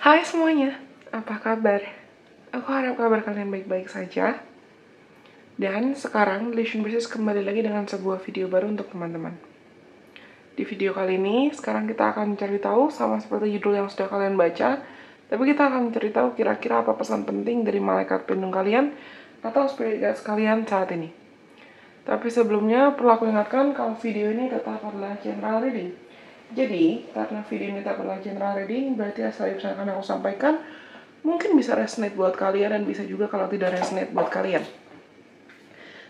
Hai semuanya, apa kabar? Aku harap kabar kalian baik-baik saja. Dan sekarang Relation Basis kembali lagi dengan sebuah video baru untuk teman-teman. Di video kali ini, sekarang kita akan mencari tahu sama seperti judul yang sudah kalian baca, tapi kita akan mencari tahu kira-kira apa pesan penting dari malaikat pelindung kalian atau spirit guides kalian saat ini. Tapi sebelumnya, perlu aku ingatkan kalau video ini tetap adalah general reading. Jadi, karena video ini tetap adalah general reading, berarti asal yang akan aku sampaikan mungkin bisa resonate buat kalian dan bisa juga kalau tidak resonate buat kalian.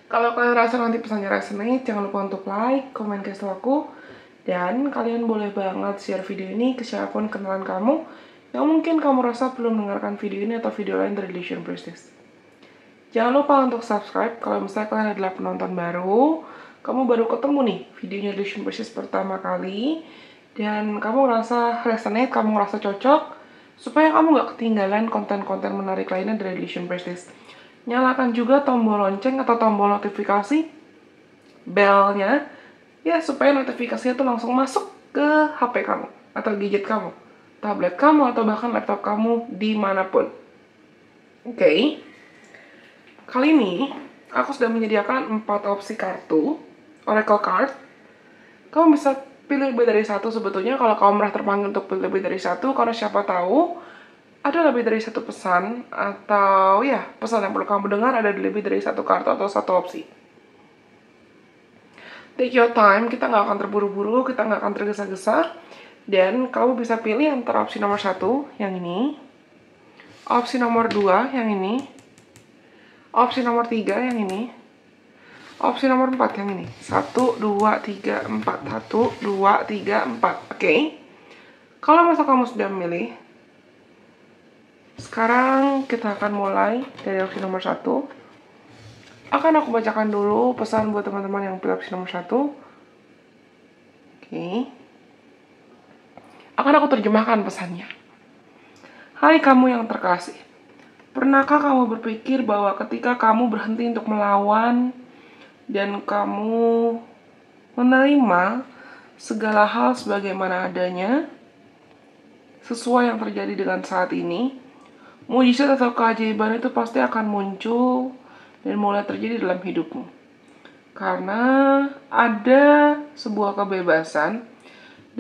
Kalau kalian rasa nanti pesannya resonate, jangan lupa untuk like, komen, kasih tau aku. Dan kalian boleh banget share video ini ke siapapun kenalan kamu yang mungkin kamu rasa belum mendengarkan video ini atau video lain dari Relation Basis. Jangan lupa untuk subscribe kalau misalnya kalian adalah penonton baru, kamu baru ketemu nih videonya Relation Basis pertama kali, dan kamu ngerasa resonate, kamu ngerasa cocok, supaya kamu gak ketinggalan konten-konten menarik lainnya dari Relation Basis. Nyalakan juga tombol lonceng atau tombol notifikasi, belnya, ya supaya notifikasinya tuh langsung masuk ke HP kamu, atau gadget kamu, tablet kamu, atau bahkan laptop kamu dimanapun. Oke. Kali ini, aku sudah menyediakan 4 opsi kartu, Oracle Card. Kamu bisa pilih lebih dari satu sebetulnya kalau kamu merasa terpanggil untuk pilih lebih dari satu, karena siapa tahu ada lebih dari satu pesan, atau ya, pesan yang perlu kamu dengar ada lebih dari satu kartu atau satu opsi. Take your time, kita nggak akan terburu-buru, kita nggak akan tergesa-gesa, dan kamu bisa pilih antara opsi nomor 1, yang ini, opsi nomor 2, yang ini, opsi nomor 3 yang ini. Opsi nomor 4 yang ini. 1, 2, 3, 4. 1, 2, 3, 4. Oke. Kalau masa kamu sudah memilih, sekarang kita akan mulai dari opsi nomor 1. Akan aku bacakan dulu pesan buat teman-teman yang pilih opsi nomor 1. Oke. Akan aku terjemahkan pesannya. Hai kamu yang terkasih. Pernahkah kamu berpikir bahwa ketika kamu berhenti untuk melawan dan kamu menerima segala hal sebagaimana adanya, sesuai yang terjadi dengan saat ini, mujizat atau keajaiban itu pasti akan muncul dan mulai terjadi dalam hidupmu. Karena ada sebuah kebebasan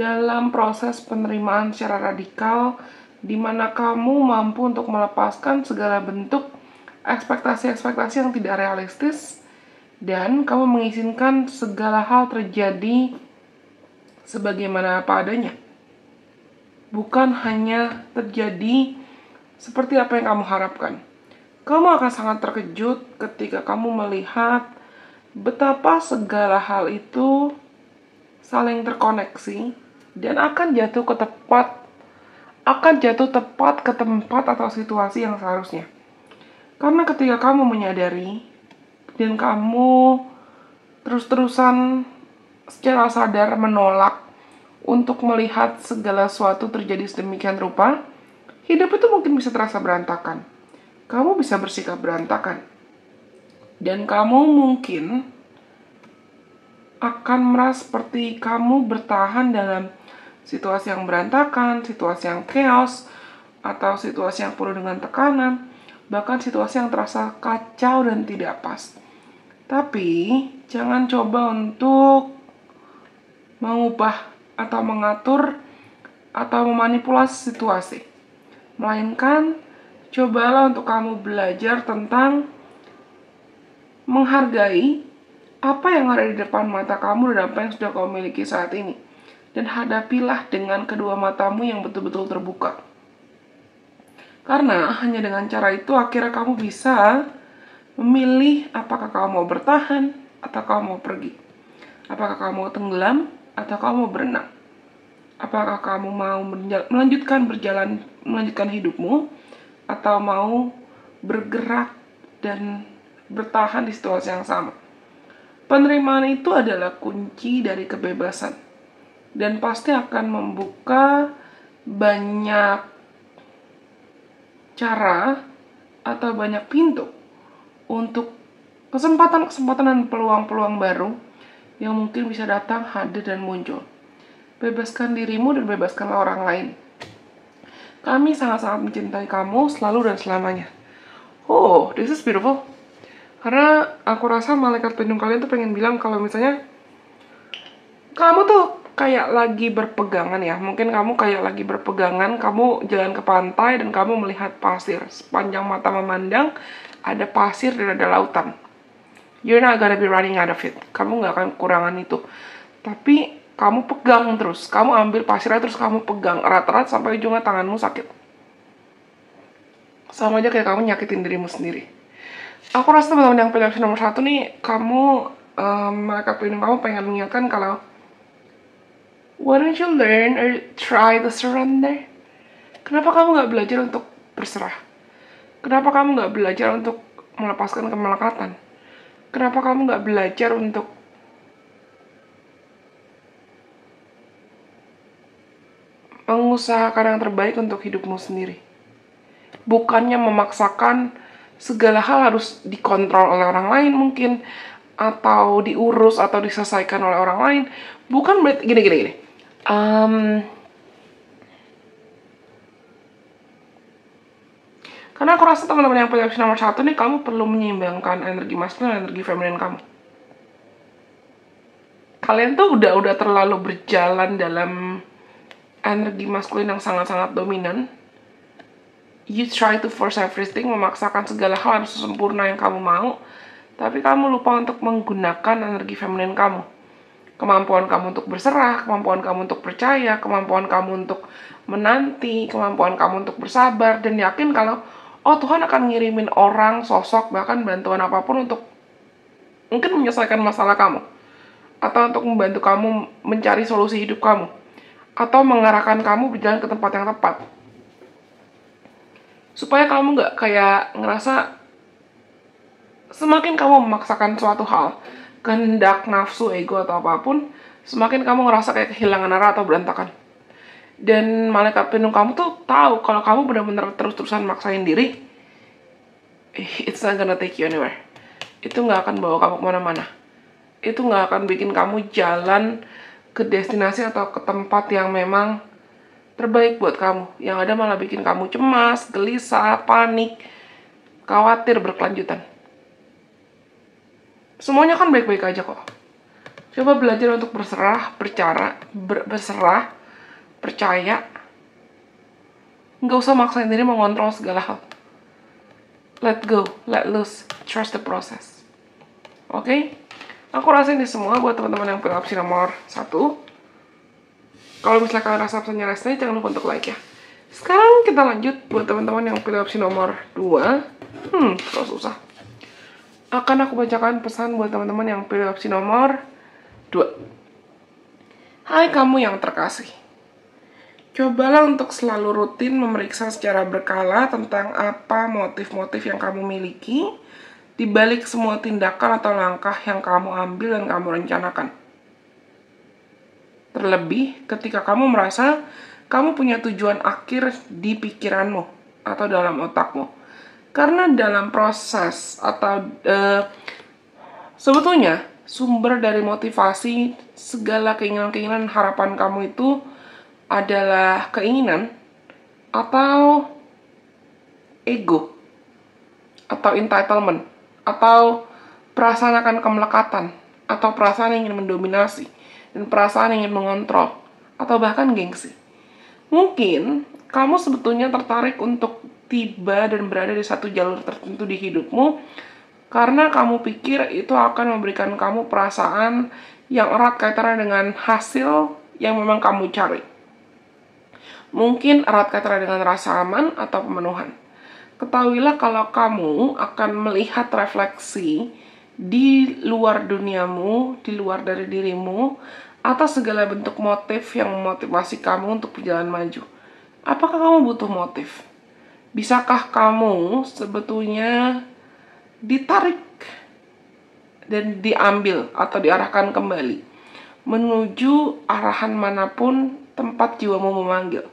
dalam proses penerimaan secara radikal di mana kamu mampu untuk melepaskan segala bentuk ekspektasi-ekspektasi yang tidak realistis dan kamu mengizinkan segala hal terjadi sebagaimana apa adanya. Bukan hanya terjadi seperti apa yang kamu harapkan. Kamu akan sangat terkejut ketika kamu melihat betapa segala hal itu saling terkoneksi dan akan jatuh tepat ke tempat atau situasi yang seharusnya. Karena ketika kamu menyadari dan kamu terus-terusan secara sadar menolak untuk melihat segala sesuatu terjadi sedemikian rupa, hidup itu mungkin bisa terasa berantakan. Kamu bisa bersikap berantakan. Dan kamu mungkin akan merasa seperti kamu bertahan dalam situasi yang berantakan, situasi yang chaos, atau situasi yang penuh dengan tekanan, bahkan situasi yang terasa kacau dan tidak pas. Tapi, jangan coba untuk mengubah atau mengatur atau memanipulasi situasi. Melainkan, cobalah untuk kamu belajar tentang menghargai apa yang ada di depan mata kamu dan apa yang sudah kamu miliki saat ini. Dan hadapilah dengan kedua matamu yang betul-betul terbuka. Karena hanya dengan cara itu akhirnya kamu bisa memilih apakah kamu mau bertahan atau kamu mau pergi. Apakah kamu mau tenggelam atau kamu mau berenang. Apakah kamu mau melanjutkan hidupmu atau mau bergerak dan bertahan di situasi yang sama. Penerimaan itu adalah kunci dari kebebasan. Dan pasti akan membuka banyak cara atau banyak pintu untuk kesempatan-kesempatan dan peluang-peluang baru yang mungkin bisa datang, hadir, dan muncul. Bebaskan dirimu dan bebaskanlah orang lain. Kami sangat-sangat mencintai kamu selalu dan selamanya. Oh, this is beautiful. Karena aku rasa malaikat pelindung kalian tuh pengen bilang kalau misalnya kamu tuh kayak lagi berpegangan ya. Mungkin kamu kayak lagi berpegangan, kamu jalan ke pantai dan kamu melihat pasir. Sepanjang mata memandang, ada pasir dan ada lautan. You're not gonna be running out of it. Kamu gak akan kekurangan itu. Tapi kamu pegang terus. Kamu ambil pasirnya terus kamu pegang erat-erat sampai ujungnya tanganmu sakit. Sama aja kayak kamu nyakitin dirimu sendiri. Aku rasa teman-teman yang pilih opsi nomor 1 nih, kamu, malaikat pelindung kamu pengen mengingatkan kalau why don't you learn or try to surrender? Kenapa kamu gak belajar untuk berserah? Kenapa kamu gak belajar untuk melepaskan kemelekatan? Kenapa kamu gak belajar untuk mengusahakan yang terbaik untuk hidupmu sendiri? Bukannya memaksakan segala hal harus dikontrol oleh orang lain mungkin, atau diurus atau diselesaikan oleh orang lain. Bukan berarti gini. Karena aku rasa teman-teman yang punya opsi nomor 1 nih, kamu perlu menyeimbangkan energi maskulin dan energi feminin kamu. Kalian tuh udah terlalu berjalan dalam energi maskulin yang sangat-sangat dominan. You try to force everything, memaksakan segala hal harus sempurna yang kamu mau, tapi kamu lupa untuk menggunakan energi feminin kamu. Kemampuan kamu untuk berserah, kemampuan kamu untuk percaya, kemampuan kamu untuk menanti, kemampuan kamu untuk bersabar, dan yakin kalau Tuhan akan ngirimin orang, sosok, bahkan bantuan apapun untuk mungkin menyelesaikan masalah kamu, atau untuk membantu kamu mencari solusi hidup kamu, atau mengarahkan kamu berjalan ke tempat yang tepat. Supaya kamu gak kayak ngerasa semakin kamu memaksakan suatu hal, kehendak, nafsu, ego, atau apapun, semakin kamu ngerasa kayak kehilangan arah atau berantakan. Dan malaikat pelindung kamu tuh tahu kalau kamu benar-benar terus-terusan maksain diri, it's not gonna take you anywhere. Itu gak akan bawa kamu kemana-mana. Itu gak akan bikin kamu jalan ke destinasi atau ke tempat yang memang terbaik buat kamu. Yang ada malah bikin kamu cemas, gelisah, panik, khawatir berkelanjutan. Semuanya kan baik-baik aja kok. Coba belajar untuk berserah, berserah, percaya. Nggak usah maksain diri mengontrol segala hal. Let go, let loose, trust the process. Oke? Aku rasa ini semua buat teman-teman yang pilih opsi nomor 1. Kalau misalnya kalian rasa pesannya resonate, jangan lupa untuk like ya. Sekarang kita lanjut buat teman-teman yang pilih opsi nomor 2. Terus susah. Akan aku bacakan pesan buat teman-teman yang pilih opsi nomor 2. Hai kamu yang terkasih. Cobalah untuk selalu rutin memeriksa secara berkala tentang apa motif-motif yang kamu miliki di balik semua tindakan atau langkah yang kamu ambil dan kamu rencanakan. Terlebih ketika kamu merasa kamu punya tujuan akhir di pikiranmu atau dalam otakmu. Karena dalam proses atau sebetulnya sumber dari motivasi segala keinginan-keinginan harapan kamu itu adalah keinginan atau ego atau entitlement atau perasaan akan kemelekatan atau perasaan ingin mendominasi dan perasaan ingin mengontrol atau bahkan gengsi. Mungkin kamu sebetulnya tertarik untuk tiba dan berada di satu jalur tertentu di hidupmu karena kamu pikir itu akan memberikan kamu perasaan yang erat kaitannya dengan hasil yang memang kamu cari. Mungkin erat kaitannya dengan rasa aman atau pemenuhan. Ketahuilah kalau kamu akan melihat refleksi di luar duniamu, di luar dari dirimu, atas segala bentuk motif yang memotivasi kamu untuk berjalan maju. Apakah kamu butuh motif? Bisakah kamu sebetulnya ditarik dan diambil atau diarahkan kembali menuju arahan manapun tempat jiwamu memanggil?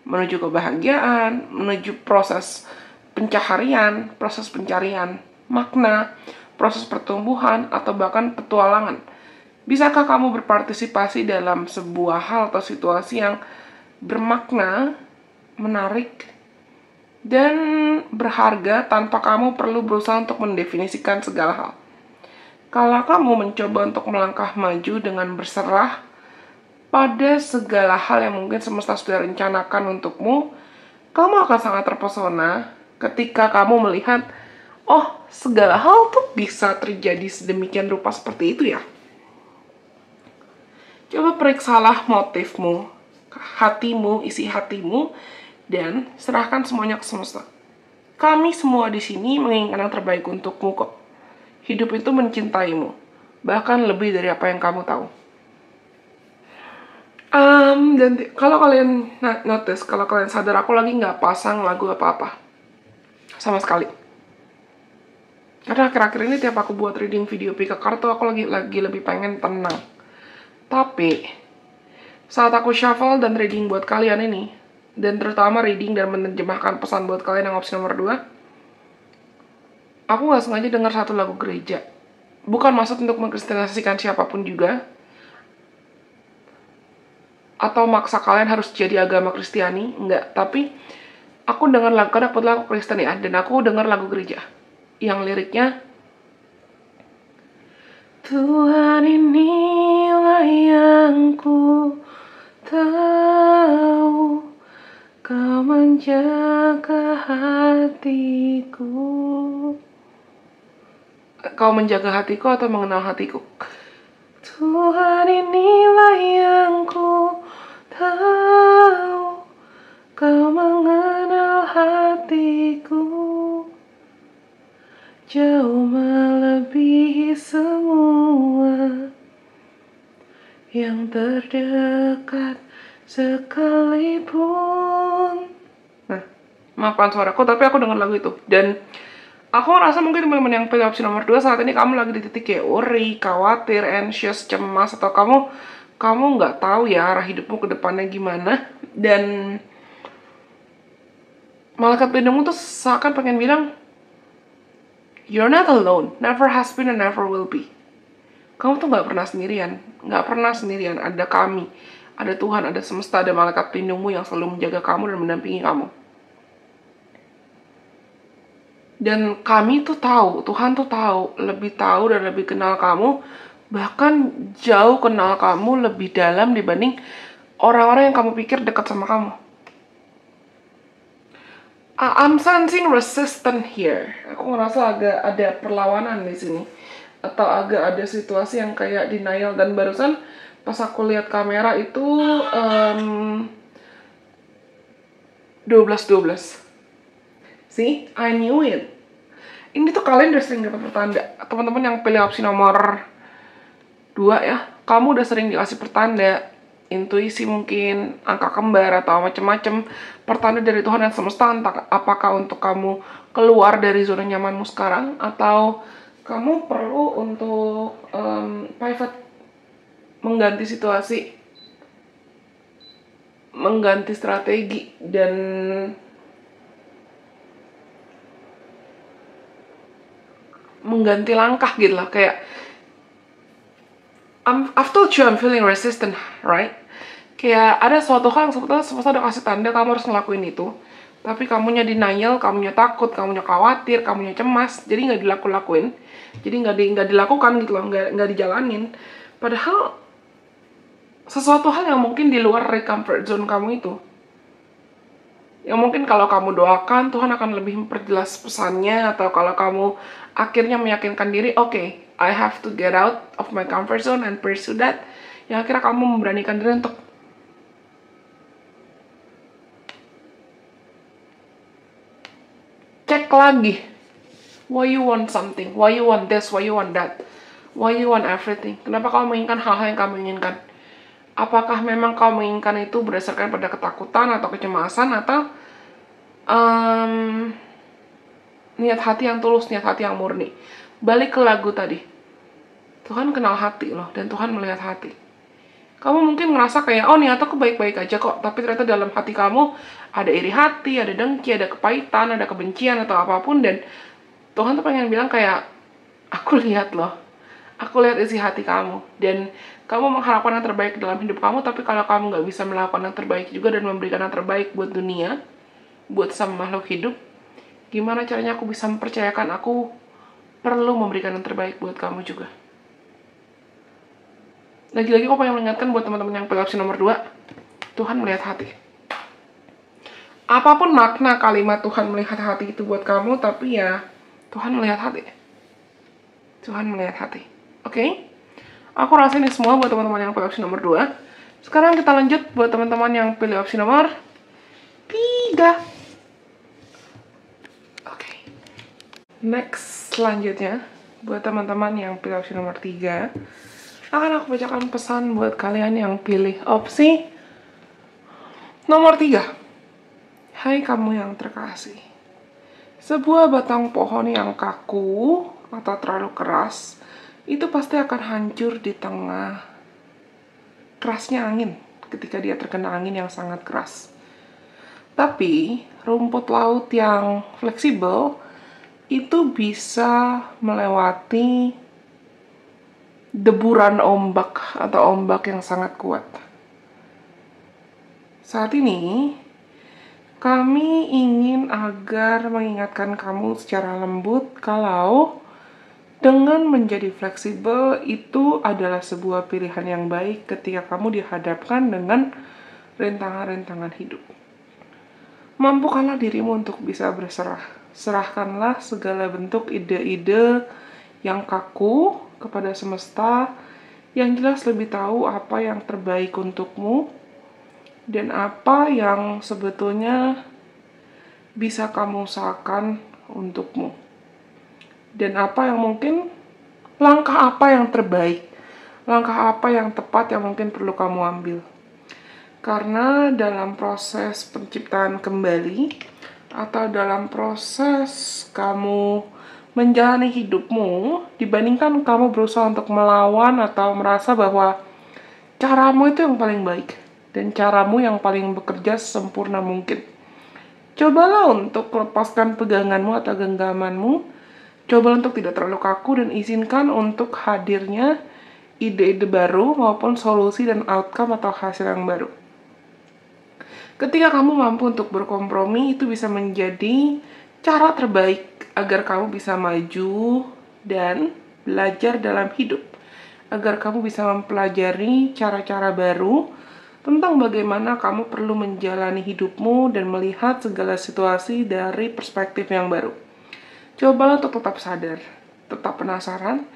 Menuju kebahagiaan, menuju proses pencaharian, proses pencarian makna, proses pertumbuhan, atau bahkan petualangan. Bisakah kamu berpartisipasi dalam sebuah hal atau situasi yang bermakna menarik, dan berharga tanpa kamu perlu berusaha untuk mendefinisikan segala hal. Kalau kamu mencoba untuk melangkah maju dengan berserah pada segala hal yang mungkin semesta sudah rencanakan untukmu, kamu akan sangat terpesona ketika kamu melihat, oh, segala hal tuh bisa terjadi sedemikian rupa seperti itu ya. Coba periksalah motifmu, hatimu, isi hatimu, dan serahkan semuanya ke semesta. Kami semua di sini menginginkan yang terbaik untukmu kok. Hidup itu mencintaimu, bahkan lebih dari apa yang kamu tahu. Dan kalau kalian notice, kalau kalian sadar, aku lagi nggak pasang lagu apa-apa sama sekali. Karena akhir-akhir ini tiap aku buat reading video Pika Kartu, aku lagi lebih pengen tenang. Tapi saat aku shuffle dan reading buat kalian ini, dan terutama reading dan menerjemahkan pesan buat kalian yang opsi nomor 2, aku nggak sengaja dengar satu lagu gereja. Bukan maksud untuk mengkristenisasikan siapapun juga, atau maksa kalian harus jadi agama Kristiani, enggak. Tapi aku dengar lagu, karena kebetulan aku Kristen ya, dan aku dengar lagu gereja yang liriknya, Tuhan inilah yang ku tahu, Kau menjaga hatiku. Kau menjaga hatiku atau mengenal hatiku? Tuhan inilah yang ku tahu, Kau mengenal hatiku, jauh melebihi semua yang terdekat sekalipun. Nah, maafkan suaraku, tapi aku dengar lagu itu. Dan aku ngerasa mungkin teman-teman yang pilih opsi nomor 2 saat ini kamu lagi di titik kayak worry, khawatir, anxious, cemas, atau kamu nggak tahu ya arah hidupmu ke depannya gimana. Dan malaikat pelindungmu tuh seakan pengen bilang, you're not alone, never has been and never will be. Kamu tuh nggak pernah sendirian, ada kami, ada Tuhan, ada semesta, ada malaikat pelindungmu yang selalu menjaga kamu dan mendampingi kamu. Dan kami tuh tahu, Tuhan tuh tahu dan lebih kenal kamu, bahkan jauh kenal kamu lebih dalam dibanding orang-orang yang kamu pikir dekat sama kamu. I'm sensing resistance here. Aku ngerasa agak ada perlawanan di sini, atau agak ada situasi yang kayak denial. Dan barusan pas aku lihat kamera itu 12-12. See, I knew it. Ini tuh kalian udah sering dapat pertanda. Teman-teman yang pilih opsi nomor 2 ya, kamu udah sering dikasih pertanda, intuisi mungkin, angka kembar, atau macem-macem pertanda dari Tuhan dan semesta, entah apakah untuk kamu keluar dari zona nyamanmu sekarang, atau kamu perlu untuk pivot, mengganti situasi, mengganti strategi, dan mengganti langkah gitu lah. Kayak I've told you I'm feeling resistant, right? Kayak ada suatu hal yang sebetulnya semesta udah kasih tanda kamu harus ngelakuin itu, tapi kamunya denial, kamunya takut, kamunya khawatir, kamunya cemas, jadi nggak dilakuin, jadi nggak dilakukan gitu loh, nggak dijalanin. Padahal sesuatu hal yang mungkin di luar comfort zone kamu itu, yang mungkin kalau kamu doakan, Tuhan akan lebih memperjelas pesannya. Atau kalau kamu akhirnya meyakinkan diri, okay, I have to get out of my comfort zone and pursue that, yang akhirnya kamu memberanikan diri untuk cek lagi, why you want something, why you want this, why you want that, why you want everything. Kenapa kamu menginginkan hal-hal yang kamu inginkan? Apakah memang kamu menginginkan itu berdasarkan pada ketakutan atau kecemasan, atau niat hati yang tulus, niat hati yang murni? Balik ke lagu tadi, Tuhan kenal hati loh, dan Tuhan melihat hati. Kamu mungkin ngerasa kayak, oh niat aku baik-baik aja kok, tapi ternyata dalam hati kamu ada iri hati, ada dengki, ada kepahitan, ada kebencian, atau apapun. Dan Tuhan tuh pengen bilang kayak, aku lihat loh, Aku lihat isi hati kamu, dan kamu mengharapkan yang terbaik dalam hidup kamu, tapi kalau kamu nggak bisa melakukan yang terbaik juga dan memberikan yang terbaik buat dunia, buat sama makhluk hidup, gimana caranya aku bisa mempercayakan aku perlu memberikan yang terbaik buat kamu juga. Lagi-lagi aku pengen mengingatkan buat teman-teman yang pilih opsi nomor 2, Tuhan melihat hati. Apapun makna kalimat Tuhan melihat hati itu buat kamu, tapi ya Tuhan melihat hati. Tuhan melihat hati. Oke? Aku rasa ini semua buat teman-teman yang pilih opsi nomor 2. Sekarang kita lanjut buat teman-teman yang pilih opsi nomor 3. Oke. Next, selanjutnya buat teman-teman yang pilih opsi nomor 3, akan aku bacakan pesan buat kalian yang pilih opsi nomor 3. Hai kamu yang terkasih. Sebuah batang pohon yang kaku atau terlalu keras itu pasti akan hancur di tengah kerasnya angin ketika dia terkena angin yang sangat keras. Tapi rumput laut yang fleksibel itu bisa melewati deburan ombak atau ombak yang sangat kuat. Saat ini kami ingin agar mengingatkan kamu secara lembut kalau dengan menjadi fleksibel itu adalah sebuah pilihan yang baik ketika kamu dihadapkan dengan rintangan-rintangan hidup. Mampukanlah dirimu untuk bisa berserah. Serahkanlah segala bentuk ide-ide yang kaku kepada semesta yang jelas lebih tahu apa yang terbaik untukmu dan apa yang sebetulnya bisa kamu usahakan untukmu. Dan apa yang mungkin, langkah apa yang terbaik, langkah apa yang tepat yang mungkin perlu kamu ambil. Karena dalam proses penciptaan kembali, atau dalam proses kamu menjalani hidupmu, dibandingkan kamu berusaha untuk melawan atau merasa bahwa caramu itu yang paling baik, dan caramu yang paling bekerja sempurna mungkin. Cobalah untuk lepaskan peganganmu atau genggamanmu. Coba untuk tidak terlalu kaku dan izinkan untuk hadirnya ide-ide baru maupun solusi dan outcome atau hasil yang baru. Ketika kamu mampu untuk berkompromi, itu bisa menjadi cara terbaik agar kamu bisa maju dan belajar dalam hidup. Agar kamu bisa mempelajari cara-cara baru tentang bagaimana kamu perlu menjalani hidupmu dan melihat segala situasi dari perspektif yang baru. Cobalah untuk tetap sadar, tetap penasaran,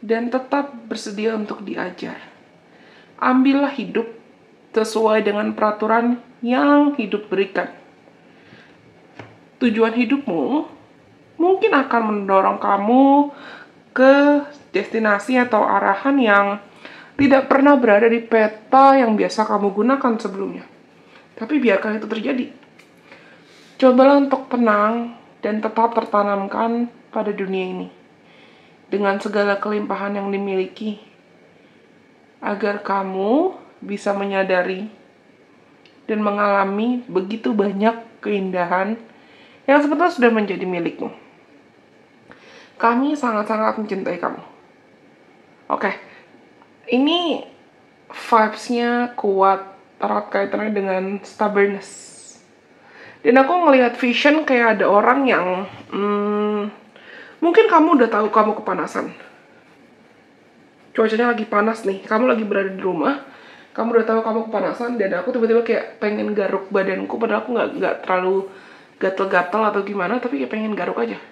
dan tetap bersedia untuk diajar. Ambillah hidup sesuai dengan peraturan yang hidup berikan. Tujuan hidupmu mungkin akan mendorong kamu ke destinasi atau arahan yang tidak pernah berada di peta yang biasa kamu gunakan sebelumnya. Tapi biarkan itu terjadi. Cobalah untuk tenang dan tetap tertanamkan pada dunia ini dengan segala kelimpahan yang dimiliki, agar kamu bisa menyadari dan mengalami begitu banyak keindahan yang sebetulnya sudah menjadi milikmu. Kami sangat-sangat mencintai kamu. Oke, ini vibes-nya kuat, erat kaitannya dengan stubbornness. Dan aku ngelihat vision kayak ada orang yang mungkin kamu udah tahu kamu kepanasan. Cuacanya lagi panas nih, kamu lagi berada di rumah, kamu udah tahu kamu kepanasan, dan aku tiba-tiba kayak pengen garuk badanku, padahal aku nggak terlalu gatel-gatel atau gimana, tapi kayak pengen garuk aja.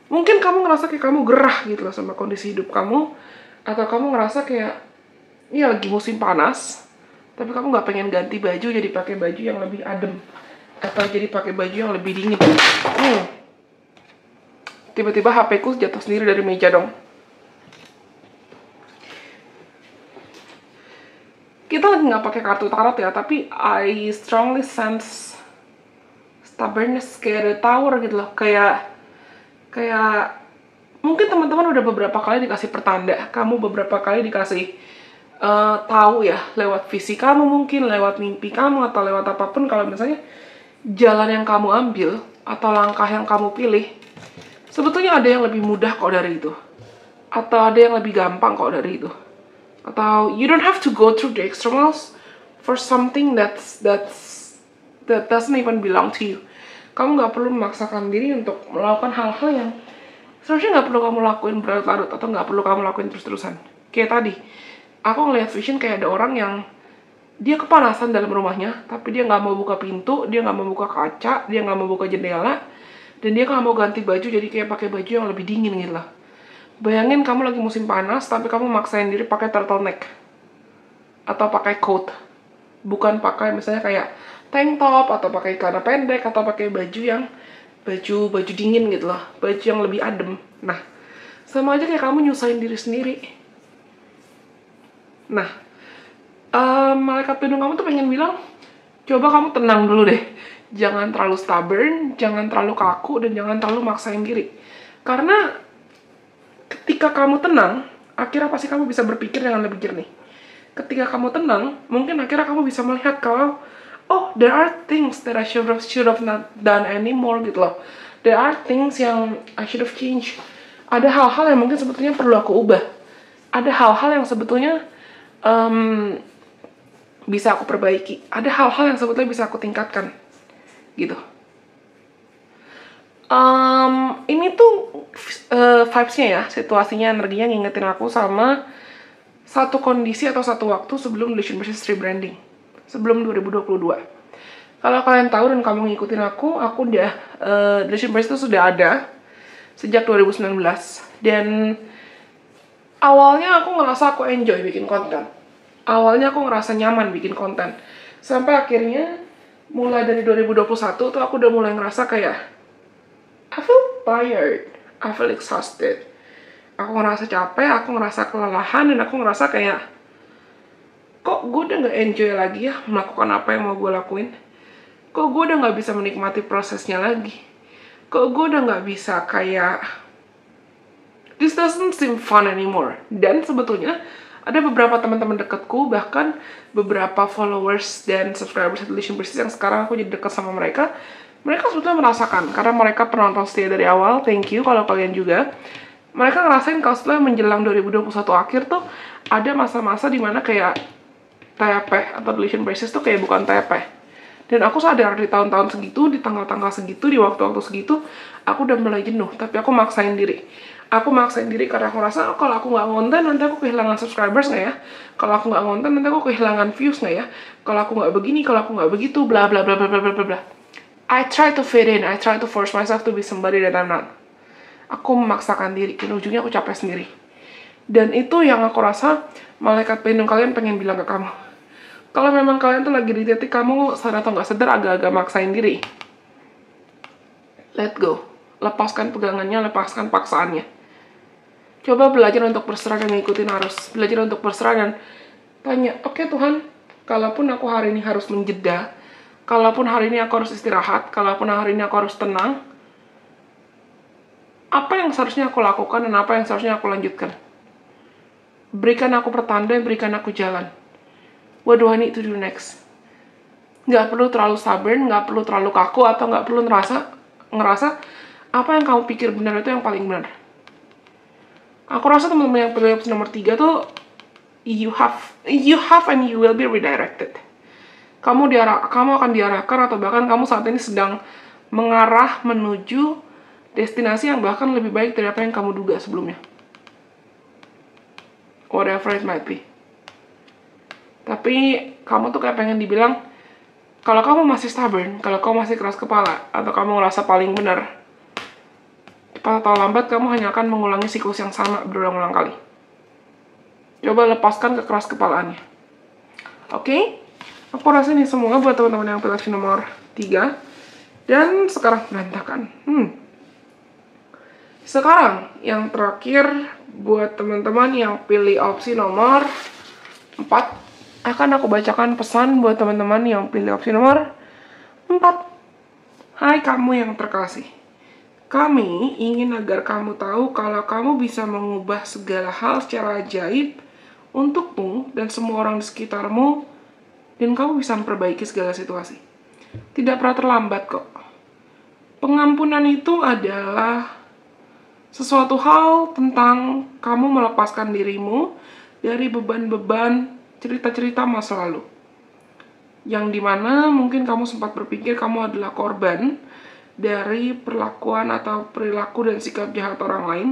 Mungkin kamu ngerasa kayak kamu gerah gitu loh sama kondisi hidup kamu, atau kamu ngerasa kayak iya lagi musim panas, tapi kamu nggak pengen ganti baju jadi pakai baju yang lebih adem, atau jadi pakai baju yang lebih dingin. Tiba-tiba HP ku jatuh sendiri dari meja dong. Kita lagi nggak pakai kartu tarot ya, tapi I strongly sense stubbornness, kayak ada tower gitu loh, kayak mungkin teman-teman udah beberapa kali dikasih pertanda, kamu beberapa kali dikasih tahu ya, lewat visi kamu mungkin, lewat mimpi kamu, atau lewat apapun, kalau misalnya jalan yang kamu ambil atau langkah yang kamu pilih sebetulnya ada yang lebih mudah kok dari itu. Atau ada yang lebih gampang kok dari itu. Atau you don't have to go through the extra miles for something that doesn't even belong to you. Kamu nggak perlu memaksakan diri untuk melakukan hal-hal yang seharusnya nggak perlu kamu lakuin berlarut-larut atau nggak perlu kamu lakuin terus-terusan. Kayak tadi, aku ngeliat Vision kayak ada orang yang dia kepanasan dalam rumahnya, tapi dia nggak mau buka pintu, dia nggak mau buka kaca, dia nggak mau buka jendela, dan dia nggak mau ganti baju jadi kayak pakai baju yang lebih dingin gitu lah. Bayangin kamu lagi musim panas, tapi kamu maksain diri pakai turtleneck atau pakai coat, bukan pakai misalnya kayak tank top atau pakai celana pendek atau pakai baju yang baju dingin gitu loh, baju yang lebih adem. Nah, sama aja kayak kamu nyusahin diri sendiri. Nah, malaikat pelindung kamu tuh pengen bilang, coba kamu tenang dulu deh. Jangan terlalu stubborn, jangan terlalu kaku, dan jangan terlalu maksain diri. Karena ketika kamu tenang, akhirnya pasti kamu bisa berpikir dengan lebih jernih. Ketika kamu tenang, mungkin akhirnya kamu bisa melihat kalau, oh, there are things that I should have not done anymore gitu loh. There are things yang I should have changed. Ada hal-hal yang mungkin sebetulnya perlu aku ubah. Ada hal-hal yang sebetulnya bisa aku perbaiki. Ada hal-hal yang sebetulnya bisa aku tingkatkan. Gitu. Ini tuh vibes-nya ya, situasinya, energinya ngingetin aku sama satu kondisi atau satu waktu sebelum Delicious Versus rebranding. Sebelum 2022. Kalau kalian tahu dan kamu ngikutin aku udah Delicious Versus itu sudah ada sejak 2019. Dan awalnya aku ngerasa aku enjoy bikin konten. Awalnya aku ngerasa nyaman bikin konten. Sampai akhirnya, mulai dari 2021 tuh aku udah mulai ngerasa kayak I feel tired, I feel exhausted. Aku ngerasa capek, aku ngerasa kelelahan, dan aku ngerasa kayak kok gue udah gak enjoy lagi ya melakukan apa yang mau gue lakuin. Kok gue udah gak bisa menikmati prosesnya lagi. Kok gue udah gak bisa kayak this doesn't seem fun anymore. Dan sebetulnya ada beberapa teman-teman dekatku, bahkan beberapa followers dan subscribers Delicious Versus yang sekarang aku jadi dekat sama mereka. Mereka sebetulnya merasakan, karena mereka penonton setia dari awal. Thank you kalau kalian juga. Mereka ngerasain kalau setelah menjelang 2021 akhir tuh ada masa-masa dimana kayak tepeh atau Delicious Versus tuh kayak bukan tepeh. Dan aku sadar di tahun-tahun segitu, di tanggal-tanggal segitu, di waktu-waktu segitu, aku udah mulai jenuh. Tapi aku maksain diri. Aku maksain diri karena aku rasa, oh, kalau aku nggak ngonten, nanti aku kehilangan subscribers nggak ya? Kalau aku nggak ngonten, nanti aku kehilangan views nggak ya? Kalau aku nggak begini, kalau aku nggak begitu, bla bla bla bla bla bla bla. I try to fit in, I try to force myself to be somebody that I'm not. Aku memaksakan diri, dan ujungnya aku capek sendiri. Dan itu yang aku rasa malaikat pelindung kalian pengen bilang ke kamu. Kalau memang kalian tuh lagi di titik kamu sadar atau nggak sadar agak-agak maksain diri, let go. Lepaskan pegangannya, lepaskan paksaannya. Coba belajar untuk berserah dan ngikutin arus. Belajar untuk berserah dan tanya, oke, Tuhan, kalaupun aku hari ini harus menjeda, kalaupun hari ini aku harus istirahat, kalaupun hari ini aku harus tenang, apa yang seharusnya aku lakukan dan apa yang seharusnya aku lanjutkan? Berikan aku pertanda, berikan aku jalan. What do I need to do next? Nggak perlu terlalu stubborn, nggak perlu terlalu kaku, atau nggak perlu ngerasa apa yang kamu pikir benar itu yang paling benar. Aku rasa teman-teman yang pilih opsi nomor 3 tuh you have and you will be redirected. Kamu akan diarahkan, atau bahkan kamu saat ini sedang mengarah menuju destinasi yang bahkan lebih baik dari apa yang kamu duga sebelumnya. Whatever it might be. Tapi kamu tuh kayak pengen dibilang, kalau kamu masih stubborn, kalau kamu masih keras kepala, atau kamu ngerasa paling benar, cepat atau lambat kamu hanya akan mengulangi siklus yang sama berulang-ulang kali. Coba lepaskan kekeras kepalaannya. Oke? Aku rasa ini semua buat teman-teman yang pilih opsi nomor 3. Dan sekarang berantakan. Sekarang yang terakhir buat teman-teman yang pilih opsi nomor 4. Akan aku bacakan pesan buat teman-teman yang pilih opsi nomor 4. Hai kamu yang terkasih. Kami ingin agar kamu tahu kalau kamu bisa mengubah segala hal secara ajaib untukmu dan semua orang di sekitarmu, dan kamu bisa memperbaiki segala situasi. Tidak pernah terlambat kok. Pengampunan itu adalah Sesuatu hal tentang kamu melepaskan dirimu dari beban-beban cerita-cerita masa lalu. Yang dimana mungkin kamu sempat berpikir kamu adalah korban dari perlakuan atau perilaku dan sikap jahat orang lain,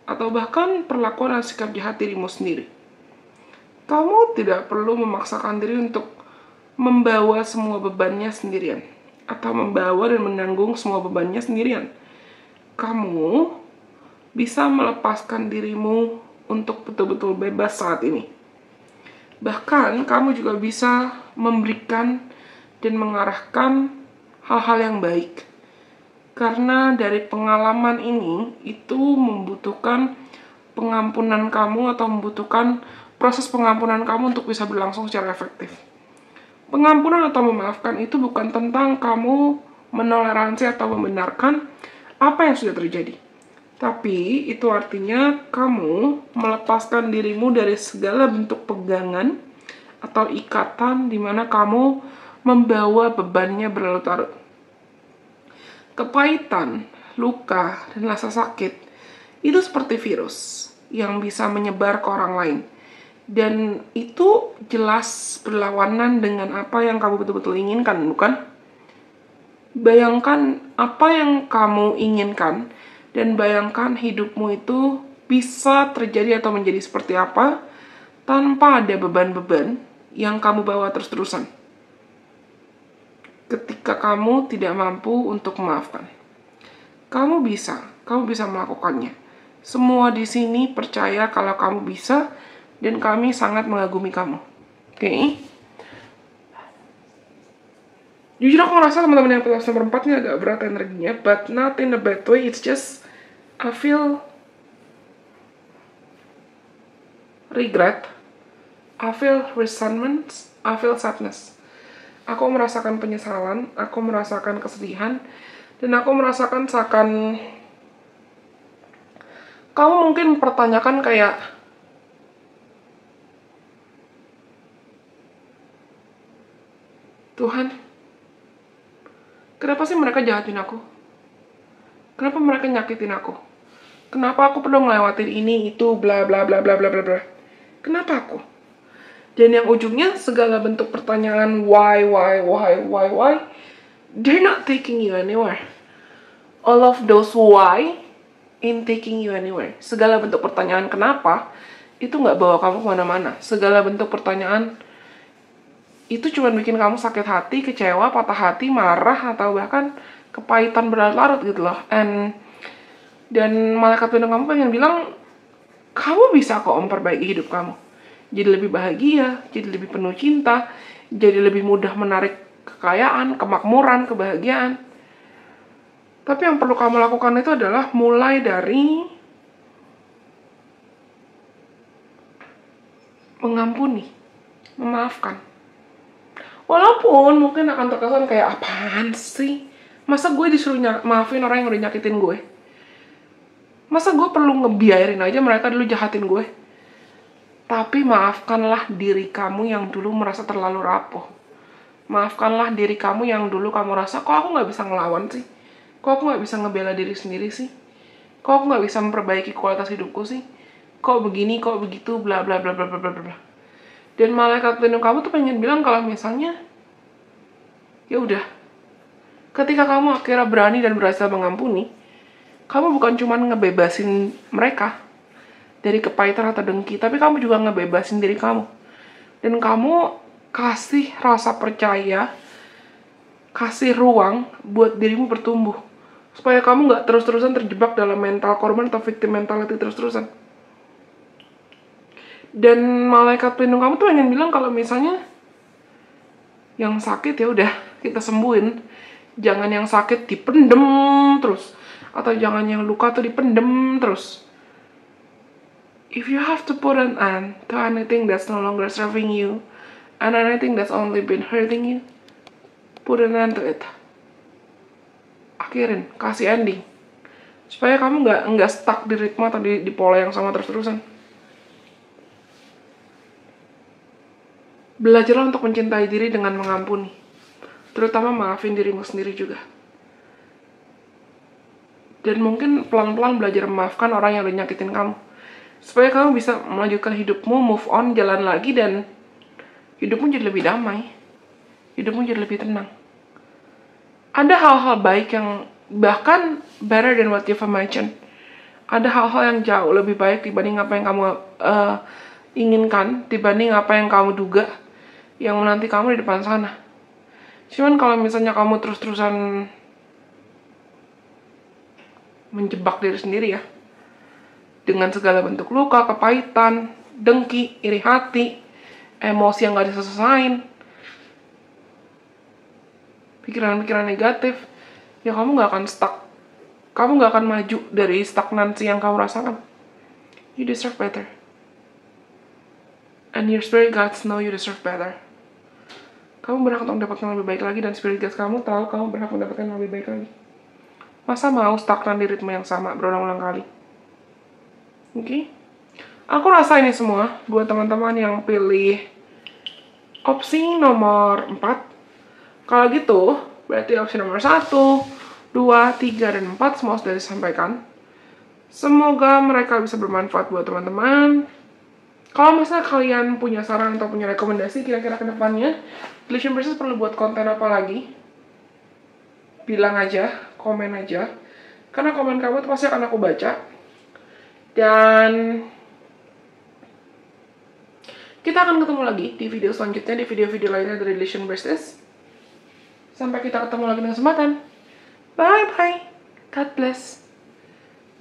atau bahkan perlakuan dan sikap jahat dirimu sendiri. Kamu tidak perlu memaksakan diri untuk membawa semua bebannya sendirian, atau membawa dan menanggung semua bebannya sendirian. Kamu bisa melepaskan dirimu untuk betul-betul bebas saat ini. Bahkan kamu juga bisa memberikan dan mengarahkan hal-hal yang baik. Karena dari pengalaman ini itu membutuhkan pengampunan kamu atau membutuhkan proses pengampunan kamu untuk bisa berlangsung secara efektif. Pengampunan atau memaafkan itu bukan tentang kamu menoleransi atau membenarkan apa yang sudah terjadi. Tapi itu artinya kamu melepaskan dirimu dari segala bentuk pegangan atau ikatan di mana kamu membawa bebannya berlarut-larut. Kepahitan, luka, dan rasa sakit itu seperti virus yang bisa menyebar ke orang lain. Dan itu jelas berlawanan dengan apa yang kamu betul-betul inginkan, bukan? Bayangkan apa yang kamu inginkan, dan bayangkan hidupmu itu bisa terjadi atau menjadi seperti apa tanpa ada beban-beban yang kamu bawa terus-terusan. Ketika kamu tidak mampu untuk memaafkan, kamu bisa melakukannya. Semua di sini percaya kalau kamu bisa, dan kami sangat mengagumi kamu. Oke? Jujur aku ngerasa teman-teman yang podcast nomor 4 ini agak berat energinya, but not in a bad way. It's just I feel regret, I feel resentment, I feel sadness. Aku merasakan penyesalan, aku merasakan kesedihan, dan aku merasakan seakan kamu mungkin mempertanyakan kayak, Tuhan, kenapa sih mereka jahatin aku? Kenapa mereka nyakitin aku? Kenapa aku perlu ngelewatin ini, itu, bla bla bla bla bla bla bla? Kenapa aku? Dan yang ujungnya segala bentuk pertanyaan why, they're not taking you anywhere. All of those why ain't taking you anywhere. Segala bentuk pertanyaan kenapa itu nggak bawa kamu kemana-mana. Segala bentuk pertanyaan itu cuma bikin kamu sakit hati, kecewa, patah hati, marah, atau bahkan kepahitan berlarut-larut gitu loh. Dan malaikat pelindung kamu pengen bilang, kamu bisa kok memperbaiki hidup kamu. Jadi lebih bahagia, jadi lebih penuh cinta, jadi lebih mudah menarik kekayaan, kemakmuran, kebahagiaan. Tapi yang perlu kamu lakukan itu adalah mulai dari mengampuni, memaafkan. Walaupun mungkin akan terkesan kayak, apaan sih? Masa gue disuruh maafin orang yang udah nyakitin gue? Masa gue perlu ngebiarin aja mereka dulu jahatin gue? Tapi maafkanlah diri kamu yang dulu merasa terlalu rapuh. Maafkanlah diri kamu yang dulu kamu rasa, kok aku gak bisa ngelawan sih? Kok aku gak bisa ngebela diri sendiri sih? Kok aku gak bisa memperbaiki kualitas hidupku sih? Kok begini, kok begitu, bla bla bla bla bla bla bla. Dan malaikat pelindung kamu tuh pengen bilang kalau misalnya, ya udah, ketika kamu akhirnya berani dan berhasil mengampuni, kamu bukan cuma ngebebasin mereka dari kepahitan atau dengki, tapi kamu juga ngebebasin diri kamu. Dan kamu kasih rasa percaya, kasih ruang buat dirimu bertumbuh. Supaya kamu gak terus-terusan terjebak dalam mental korban atau victim mentality terus-terusan. Dan malaikat pelindung kamu tuh pengen bilang kalau misalnya yang sakit ya udah kita sembuhin. Jangan yang sakit dipendem terus, atau jangan yang luka tuh dipendem terus. If you have to put an end to anything that's no longer serving you, and anything that's only been hurting you, put an end to it. Akhirin, kasih ending. Supaya kamu nggak stuck di ritme atau di pola yang sama terus-terusan. Belajarlah untuk mencintai diri dengan mengampuni. Terutama maafin dirimu sendiri juga. Dan mungkin pelan-pelan belajar memaafkan orang yang udah nyakitin kamu. Supaya kamu bisa melanjutkan hidupmu, move on, jalan lagi, dan hidupmu jadi lebih damai. Hidupmu jadi lebih tenang. Ada hal-hal baik yang bahkan better than what you've imagined. Ada hal-hal yang jauh lebih baik dibanding apa yang kamu inginkan, dibanding apa yang kamu duga, yang menanti kamu di depan sana. Cuman kalau misalnya kamu terus-terusan menjebak diri sendiri ya, dengan segala bentuk luka, kepahitan, dengki, iri hati, emosi yang gak diselesain, pikiran-pikiran negatif, ya kamu gak akan stuck. Kamu gak akan maju dari stagnansi yang kamu rasakan. You deserve better. And your spirit guides know you deserve better. Kamu berhak untuk mendapatkan yang lebih baik lagi, dan spirit guides kamu tahu kamu berhak mendapatkan yang lebih baik lagi. Masa mau stagnan di ritme yang sama berulang-ulang kali? Oke? Aku rasa ini semua buat teman-teman yang pilih opsi nomor 4. Kalau gitu, berarti opsi nomor 1, 2, 3, dan 4 semua sudah disampaikan. Semoga mereka bisa bermanfaat buat teman-teman. Kalau misalnya kalian punya saran atau punya rekomendasi kira-kira ke depannya, Delusion Princess perlu buat konten apa lagi? Bilang aja, komen aja. Karena komen kamu itu pasti akan aku baca. Dan kita akan ketemu lagi di video selanjutnya, di video-video lainnya dari Delusion Princess. Sampai kita ketemu lagi dengan kesempatan. Bye-bye. God bless.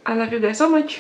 I love you guys so much.